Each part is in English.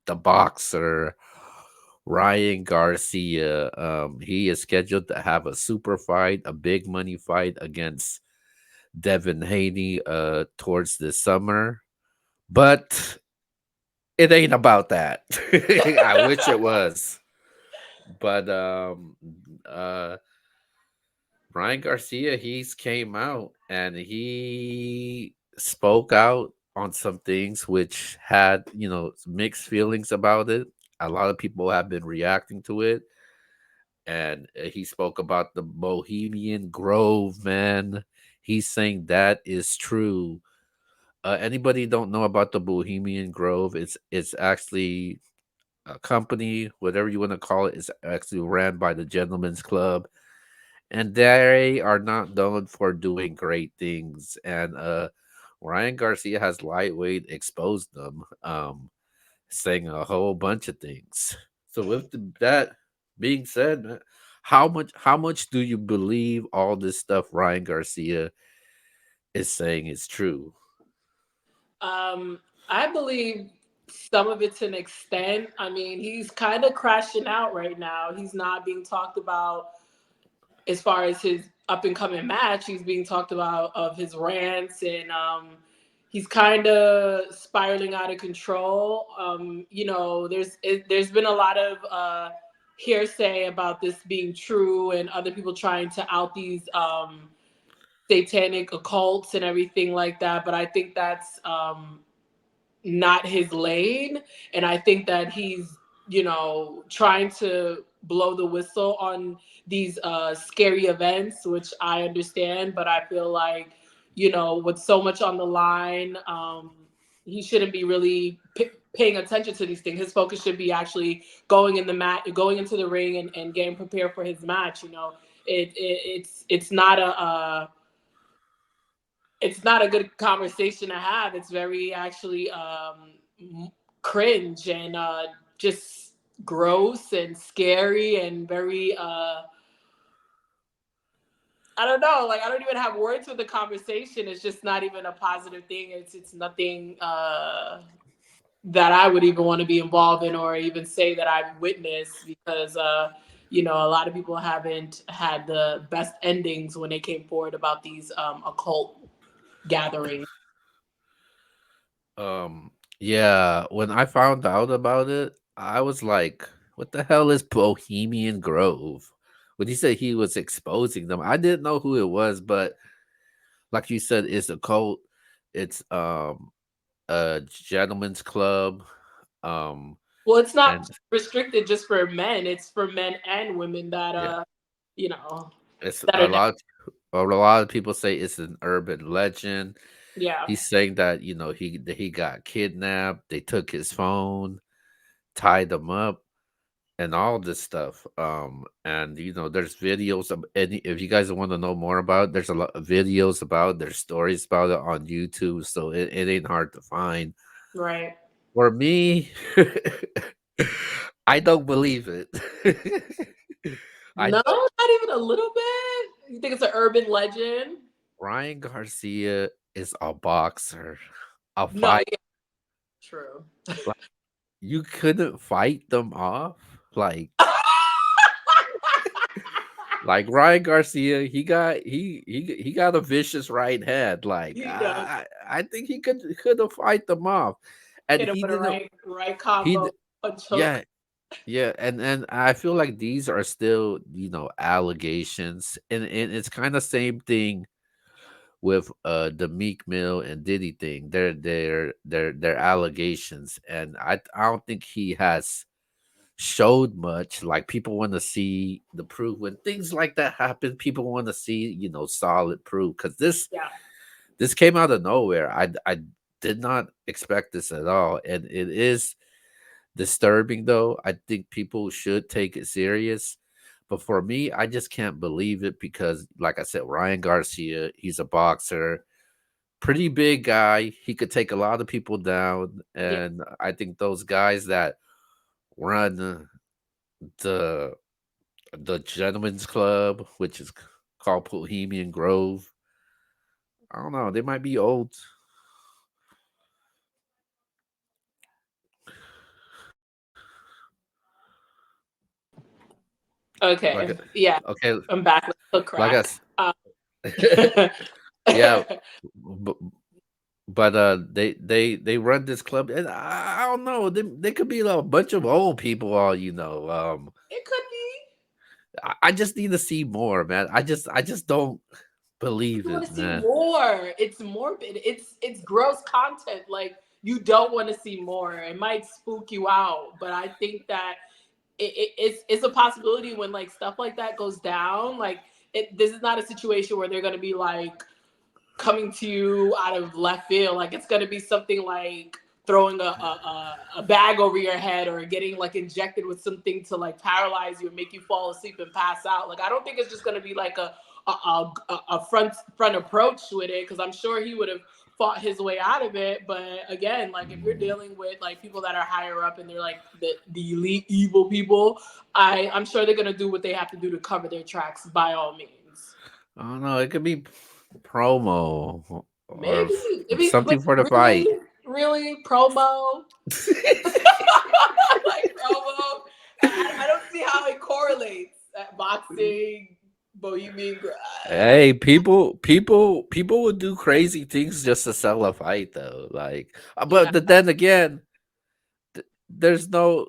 the boxer Ryan Garcia. He is scheduled to have a super fight, a big money fight against Devin Haney towards the summer. But it ain't about that. I wish it was. But uh Ryan Garcia, he's came out and he spoke out on some things which had, mixed feelings about it. A lot of people have been reacting to it. And he spoke about the Bohemian Grove, man. He's saying that is true. Anybody don't know about the Bohemian Grove? It's actually a company, whatever you want to call it, is actually ran by the Gentlemen's Club, and they are not known for doing great things. And Ryan Garcia has lightweight exposed them, saying a whole bunch of things. So with that being said, man, how much do you believe all this stuff Ryan Garcia is saying is true? Um, I believe some of it to an extent. I mean, he's kind of crashing out right now. He's not being talked about as far as his up and coming match. He's being talked about of his rants, and he's kind of spiraling out of control. There's been a lot of hearsay about this being true, and other people trying to out these satanic occults and everything like that. But I think that's not his lane, and I think that he's trying to blow the whistle on these scary events, which I understand. But I feel like with so much on the line, he shouldn't be really paying attention to these things. His focus should be actually going into the ring, and getting prepared for his match. It's not a good conversation to have. It's very actually cringe, and just gross and scary, and very I don't know, like I don't even have words for the conversation. It's just not even a positive thing. It's nothing that I would even want to be involved in, or even say that I've witnessed, because a lot of people haven't had the best endings when they came forward about these occult gatherings. Um, yeah, when I found out about it, I was like, what the hell is Bohemian Grove? When he said he was exposing them, I didn't know who it was, but like you said, it's a cult. It's a gentleman's club. Um Well, it's not and restricted just for men. It's for men and women that yeah, you know, it's that a are down. lot of people say it's an urban legend. Yeah. He's saying that, he got kidnapped, they took his phone, tied him up, and all this stuff. And there's videos of any if you guys want to know more about it, there's a lot of videos about it, there's stories about it on YouTube, so it ain't hard to find. Right. For me, I don't believe it. I No, not even a little bit. You think it's an urban legend? Ryan Garcia is a boxer, a No, fight. yeah, true. Like, you couldn't fight them off. Like like Ryan Garcia, he got a vicious right hand. Like He does I think he could have fight them off, and hit him he with a didn't. right He combo, punch Yeah, hook. yeah, and I feel like these are still allegations, and it's kind of same thing with the Meek Mill and Diddy thing. They're allegations, and I don't think he has showed much. Like, people want to see the proof. When things like that happen, people want to see solid proof, because Yeah. this came out of nowhere. I did not expect this at all, and it is disturbing. Though I think people should take it serious, but for me, I just can't believe it, because like I said, Ryan Garcia, he's a boxer, pretty big guy. He could take a lot of people down, Yeah. and I think those guys that run the the Gentlemen's Club, which is called Bohemian Grove, I don't know, they might be old. Like, Okay, yeah, okay, I'm back. Let's cook like crack. yeah, but, they run this club, and I don't know. They could be a bunch of old people, all you know. It could be. I just need to see more, man. I just don't believe You want it, to see man. more. It's morbid. It's gross content. Like you don't want to see more. It might spook you out, but I think that it's a possibility when like stuff like that goes down. Like this is not a situation where they're gonna be like coming to you out of left field. Like it's gonna be something like throwing a bag over your head or getting like injected with something to like paralyze you and make you fall asleep and pass out. Like I don't think it's just gonna be like a front approach with it because I'm sure he would have fought his way out of it. But again, like if you're dealing with like people that are higher up and they're like the elite evil people, I'm sure they're gonna do what they have to do to cover their tracks by all means. I don't know. It could be promo or Maybe. I mean, but something for the fight. really, really promo, like promo. I don't see how it correlates. Boxing, Bohemian. Hey, people would do crazy things just to sell a fight, though. Like, Yeah, then again, there's no,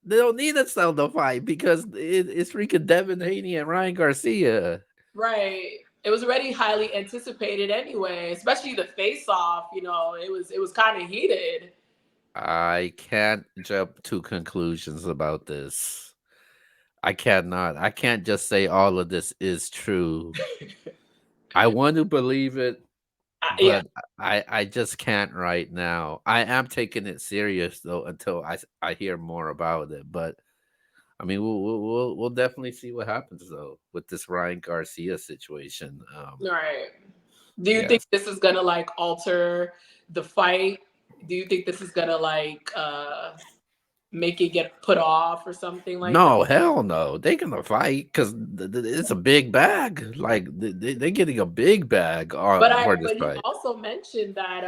they don't need to sell the fight because it's freaking Devin Haney and Ryan Garcia. right. It was already highly anticipated anyway, especially the face off. You know, it was kind of heated. I can't jump to conclusions about this. I cannot. I can't just say all of this is true. I want to believe it, Yeah, but I just can't right now. I am taking it serious though until I hear more about it. But I mean, we'll definitely see what happens though with this Ryan Garcia situation. right. Do you think Yes. this is gonna like alter the fight? Do you think this is gonna like make it get put off or something like that? No, hell no. They gonna fight because it's a big bag. Like they getting a big bag for this But he fight. also mentioned that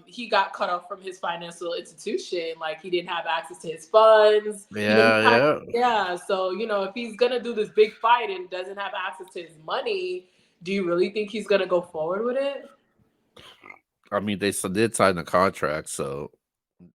he got cut off from his financial institution, like he didn't have access to his funds. You know, he Yeah, kind of, yeah. yeah. So you know, if he's gonna do this big fight and doesn't have access to his money, do you really think he's gonna go forward with it? I mean, did sign the contract, so